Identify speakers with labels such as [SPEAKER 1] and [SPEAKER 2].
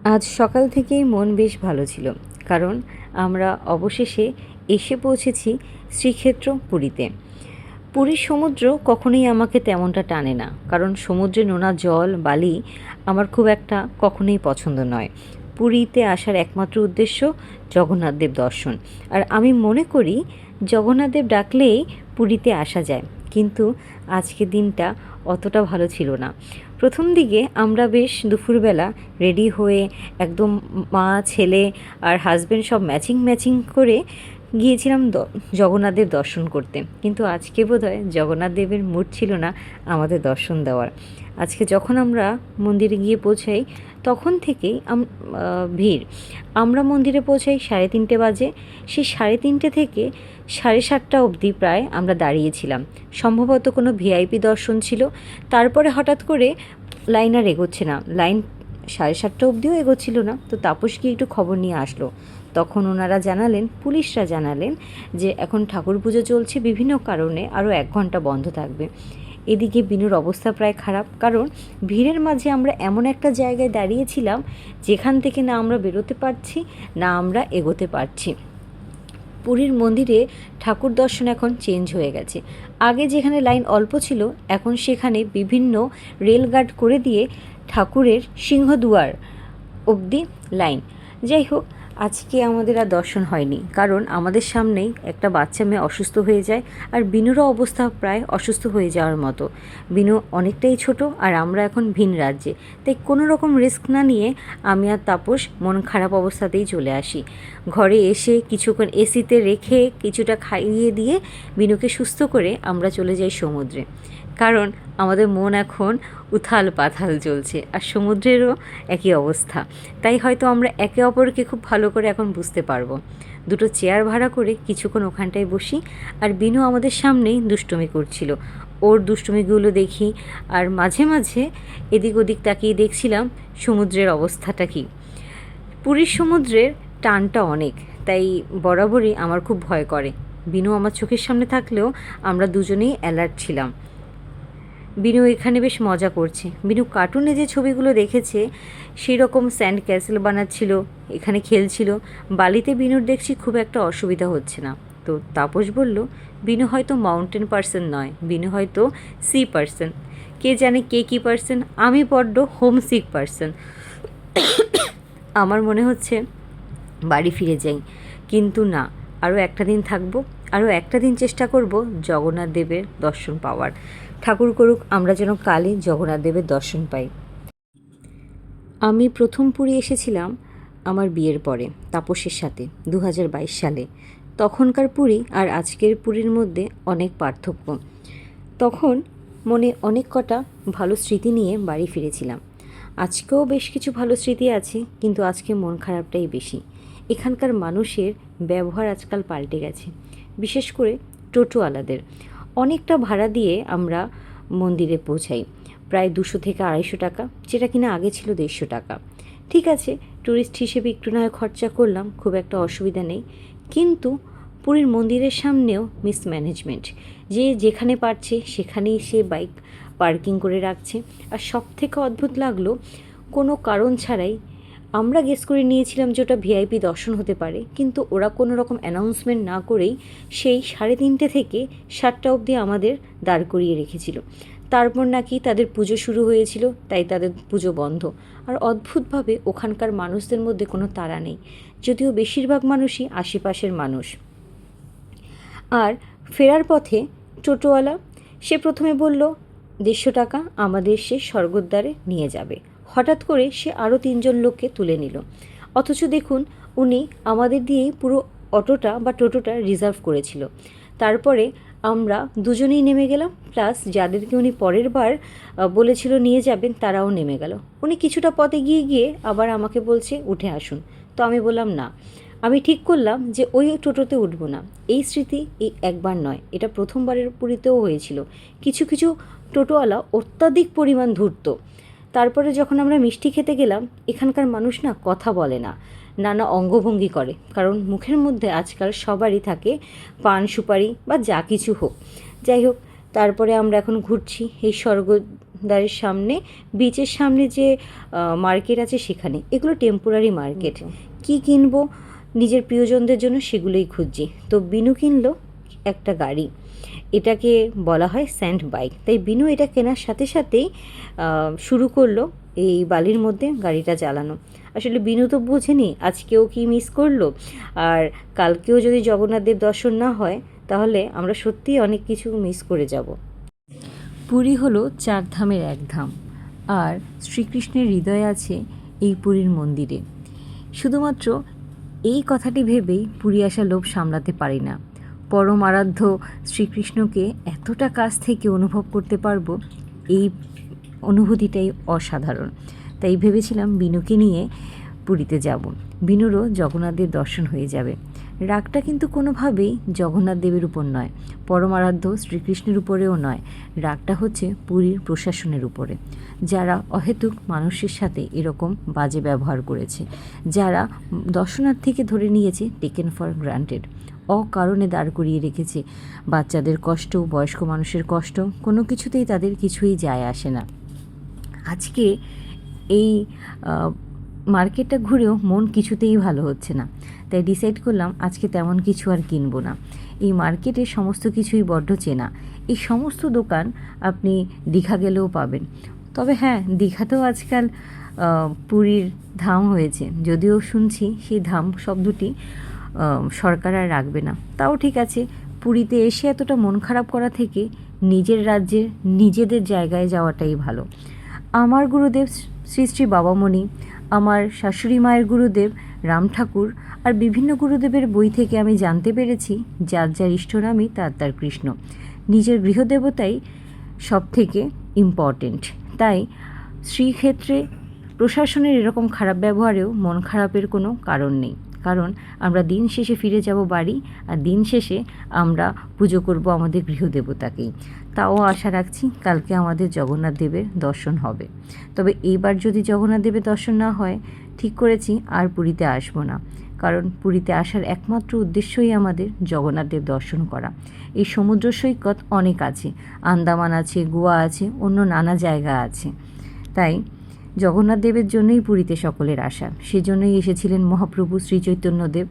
[SPEAKER 1] আজ সকাল থেকেই মন বেশ ভালো ছিল, কারণ আমরা অবশেষে এসে পৌঁছেছি শ্রীক্ষেত্র পুরীতে। পুরীর সমুদ্র কখনোই আমাকে তেমনটা টানে না, কারণ সমুদ্রে নোনা জল বালি আমার খুব একটা কখনোই পছন্দ নয়। পুরীতে আসার একমাত্র উদ্দেশ্য জগন্নাথদেব দর্শন। আর আমি মনে করি জগন্নাথদেব ডাকলেই পুরীতে আসা যায়, কিন্তু আজকের দিনটা অতটা ভালো ছিল না। প্রথম দিকে আমরা বেশ দুপুরবেলা রেডি হয়ে একদম মা ছেলে আর হাজব্যান্ড সব ম্যাচিং ম্যাচিং করে গিয়েছিলাম জগন্নাথদেব দর্শন করতে, কিন্তু আজকে বোধহয় জগন্নাথদেবের মুড ছিল না আমাদের দর্শন দেওয়ার। আজকে যখন আমরা মন্দিরে গিয়ে পৌঁছাই তখন থেকেই ভিড়। আমরা মন্দিরে পৌঁছাই 3:30 বাজে। সেই 3:30 থেকে 7:30 অবধি প্রায় আমরা দাঁড়িয়েছিলাম। সম্ভবত কোনো ভিআইপি দর্শন ছিল। তারপরে হঠাৎ করে লাইন আর এগোচ্ছে না, লাইন 7:30 অবধিও এগোচ্ছিল না। তো তাপস গিয়ে একটু খবর নিয়ে আসলো। তখন ওনারা জানালেন, পুলিশরা জানালেন যে এখন ঠাকুর পুজো চলছে, বিভিন্ন কারণে আরও 1 ঘন্টা বন্ধ থাকবে। এদিকে বিনুর অবস্থা প্রায় খারাপ, কারণ ভিড়ের মাঝে আমরা এমন একটা জায়গায় দাঁড়িয়েছিলাম যেখান থেকে না আমরা বেরোতে পারছি না আমরা এগোতে পারছি। পুরীর মন্দিরে ঠাকুর দর্শন এখন চেঞ্জ হয়ে গেছে। আগে যেখানে লাইন অল্প ছিল, এখন সেখানে বিভিন্ন রেলগার্ড করে দিয়ে ঠাকুরের সিংহদুয়ার অবধি লাইন। যাই হোক, আজকে আমাদের আর দর্শন হয়নি, কারণ আমাদের সামনেই একটা বাচ্চা মেয়ে অসুস্থ হয়ে যায়, আর বিনুরও অবস্থা প্রায় অসুস্থ হয়ে যাওয়ার মতো। বিনু অনেকটাই ছোট, আর আমরা এখন ভিন রাজ্যে, তাই কোনো রকম রিস্ক না নিয়ে আমি আর তাপস মন খারাপ অবস্থাতেই চলে আসি। ঘরে এসে কিছুক্ষণ এসিতে রেখে কিছুটা খাইয়ে দিয়ে বিনুকে সুস্থ করে আমরা চলে যাই সমুদ্রে, কারণ আমাদের মন এখন উথাল পাথাল চলছে, আর সমুদ্রেরও একই অবস্থা। তাই হয়তো আমরা একে অপরকে খুব ভালো করে এখন বুঝতে পারবো। দুটো চেয়ার ভাড়া করে কিছুক্ষণ ওখানটায় বসি, আর বিনু আমাদের সামনেই দুষ্টুমি করছিল। ওর দুষ্টুমিগুলো দেখি, আর মাঝে মাঝে এদিক ওদিক তাকিয়ে দেখছিলাম সমুদ্রের অবস্থাটা কী। পুরীর সমুদ্রের টানটা অনেক, তাই বরাবরই আমার খুব ভয় করে। বিনু আমার চোখের সামনে থাকলেও আমরা দুজনেই অ্যালার্ট ছিলাম। বিনু এখানে বেশ মজা করছে। বিনু কার্টুনে যে ছবিগুলো দেখেছে সেই রকম স্যান্ড ক্যাসেল বানাচ্ছিল, এখানে খেলছিল। বালিতে বিনুর দেখছি খুব একটা অসুবিধা হচ্ছে না। তো তাপস বলল, বিনু হয়তো মাউন্টেন পার্সন নয়, বিনু হয়তো সি পার্সন। কে জানে কে কী পার্সন। আমি বড্ড হোমসিক পার্সন। আমার মনে হচ্ছে বাড়ি ফিরে যাই, কিন্তু না, আরও একটা দিন থাকবো, আরও একটা দিন চেষ্টা করব জগন্নাথ দেবের দর্শন পাওয়ার। ঠাকুর করুক আমরা যেন কালই জগন্নাথ দেবের দর্শন পাই। আমি প্রথম পুরী এসেছিলাম আমার বিয়ের পরে তাপসের সাথে 2022 সালে। তখনকার পুরী আর আজকের পুরীর মধ্যে অনেক পার্থক্য। তখন মনে অনেক কটা ভালো স্মৃতি নিয়ে বাড়ি ফিরেছিলাম। আজকেও বেশ কিছু ভালো স্মৃতি আছে, কিন্তু আজকে মন খারাপটাই বেশি। এখানকার মানুষের ব্যবহার আজকাল পাল্টে গেছে, বিশেষ করে টোটোওয়ালাদের। অনেকটা ভাড়া দিয়ে আমরা মন্দিরে পৌঁছাই, প্রায় 200 থেকে 250 টাকা, যেটা কিনা আগে ছিল 150 টাকা। ঠিক আছে, ট্যুরিস্ট হিসেবে একটু না হয় খরচা করলাম, খুব একটা অসুবিধা নেই। কিন্তু পুরীর মন্দিরের সামনেও মিসম্যানেজমেন্ট, যে যেখানে পারছে সেখানেই সে বাইক পার্কিং করে রাখছে। আর সব থেকে অদ্ভুত লাগলো, কোনো কারণ ছাড়াই আমরা গেস করে নিয়েছিলাম যে ওটা ভিআইপি দর্শন হতে পারে, কিন্তু ওরা কোনো রকম অ্যানাউন্সমেন্ট না করেই সেই 3:30 থেকে 7টা অবধি আমাদের দাঁড় করিয়ে রেখেছিল। তারপর নাকি তাদের পুজো শুরু হয়েছিল, তাই তাদের পুজো বন্ধ। আর অদ্ভুতভাবে ওখানকার মানুষদের মধ্যে কোনো তাড়া নেই, যদিও বেশিরভাগ মানুষই আশেপাশের মানুষ। আর ফেরার পথে টোটোওয়ালা সে প্রথমে বলল 150 টাকা আমাদের সে স্বর্গদ্বারে নিয়ে যাবে। হঠাৎ করে সে আরও 3জন লোককে তুলে নিল, অথচ দেখুন উনি আমাদের দিয়েই পুরো অটোটা বা টোটোটা রিজার্ভ করেছিল। তারপরে আমরা দুজনেই নেমে গেলাম, প্লাস যাদেরকে উনি পরের বার বলেছিল নিয়ে যাবেন তারাও নেমে গেল। উনি কিছুটা পথে গিয়ে গিয়ে আবার আমাকে বলছে উঠে আসুন। তো আমি বললাম না, আমি ঠিক করলাম যে ওই টোটোতে উঠবো না। এই স্মৃতি এই একবার নয়, এটা প্রথমবারের পুরীতেও হয়েছিল। কিছু কিছু টোটোওয়ালা অত্যাধিক পরিমাণ ধূর্ত। তারপরে যখন আমরা মিষ্টি খেতে গেলাম, এখানকার মানুষ না কথা বলে না, নানা অঙ্গভঙ্গি করে, কারণ মুখের মধ্যে আজকাল সবারই থাকে পান সুপারি বা যা কিছু হোক। যাই হোক, তারপরে আমরা এখন ঘুরছি এই সমুদ্রের সামনে, বিচের সামনে যে মার্কেট আছে সেখানে। এগুলো টেম্পোরারি মার্কেট। কি কিনবো নিজের প্রিয়জনদের জন্য সেগুলোই খুঁজছি। তো বিনু কিনলো একটা গাড়ি, এটাকে বলা হয় স্যান্ড বাইক। তাই বিনু এটা কেনার সাথে সাথেই শুরু করলো এই বালির মধ্যে গাড়িটা চালানো। আসলে বিনু তো বোঝেনি আজকেও কি মিস করলো, আর কালকেও যদি জগন্নাথ দেব দর্শন না হয় তাহলে আমরা সত্যিই অনেক কিছু মিস করে যাব। পুরী হলো 4 ধামের এক ধাম, আর শ্রীকৃষ্ণের হৃদয় আছে এই পুরীর মন্দিরে। শুধুমাত্র এই কথাটি ভেবেই পুরী আসা লোভ সামলাতে পারি না। পরম আরাধ্য শ্রীকৃষ্ণকে এতটা কাছ থেকে অনুভব করতে পারবো, এই অনুভূতিটাই অসাধারণ। তাই ভেবেছিলাম বিনুকে নিয়ে পুরীতে যাব, বিনুরও জগন্নাথের দর্শন হয়ে যাবে। রাগটা কিন্তু কোনোভাবেই জগন্নাথ দেবের উপর নয়, পরমারাধ্য শ্রীকৃষ্ণের উপরেও নয়, রাগটা হচ্ছে পুরীর প্রশাসনের উপরে, যারা অহেতুক মানুষের সাথে এরকম বাজে ব্যবহার করেছে, যারা দর্শনার্থীকে ধরে নিয়েছে টেকেন ফর গ্রান্টেড, অকারণে দাঁড় করিয়ে রেখেছে। বাচ্চাদের কষ্ট, বয়স্ক মানুষের কষ্ট, কোনো কিছুতেই তাদের কিছুই যায় আসে না। আজকে এই মার্কেটটা ঘুরেও মন কিছুতেই ভালো হচ্ছে না, তাই ডিসাইড করলাম আজকে তেমন কিছু আর কিনবো না। এই মার্কেটে সমস্ত কিছুই বড্ড চেনা, এই সমস্ত দোকান আপনি দীঘা গেলেও পাবেন। তবে হ্যাঁ, দীঘাতেও আজকাল পুরীর ধাম হয়েছে, যদিও শুনছি সেই ধাম শব্দটি সরকার আর রাখবে না। তাও ঠিক আছে, পুরীতে এসে এতটা মন খারাপ করা থেকে নিজের রাজ্যের নিজেদের জায়গায় যাওয়াটাই ভালো। আমার গুরুদেব শ্রী শ্রী বাবামণি, আমার শাশুড়ি মায়ের গুরুদেব রাম ঠাকুর, আর বিভিন্ন গুরুদেবের বই থেকে আমি জানতে পেরেছি যার যার ইষ্টনামই তার তার কৃষ্ণ। নিজের গৃহদেবতাই সব থেকে ইম্পর্টেন্ট। তাই শ্রীক্ষেত্রে প্রশাসনের এরকম খারাপ ব্যবহারেও মন খারাপের কোনো কারণ নেই, কারণ আমরা দিন শেষে ফিরে যাব বাড়ি, আর দিন শেষে আমরা পুজো করব আমাদের গৃহদেবতাকেই। তাও আশা রাখছি কালকে আমাদের জগন্নাথ দেবের দর্শন হবে। তবে এইবার যদি জগন্নাথ দেবের দর্শন না হয়, ঠিক করেছি আর পুরীতে আসবো না, কারণ পুরীতে আসার একমাত্র উদ্দেশ্যই আমাদের জগন্নাথ দেব দর্শন করা। এই সমুদ্র সৈকত অনেক আছে, আন্দামান আছে, গোয়া আছে, অন্য নানা জায়গা আছে। তাই জগন্নাথ দেবের জন্যই পুরীতে সকলের আসা, সেজন্যই এসেছিলেন মহাপ্রভু শ্রী চৈতন্যদেব।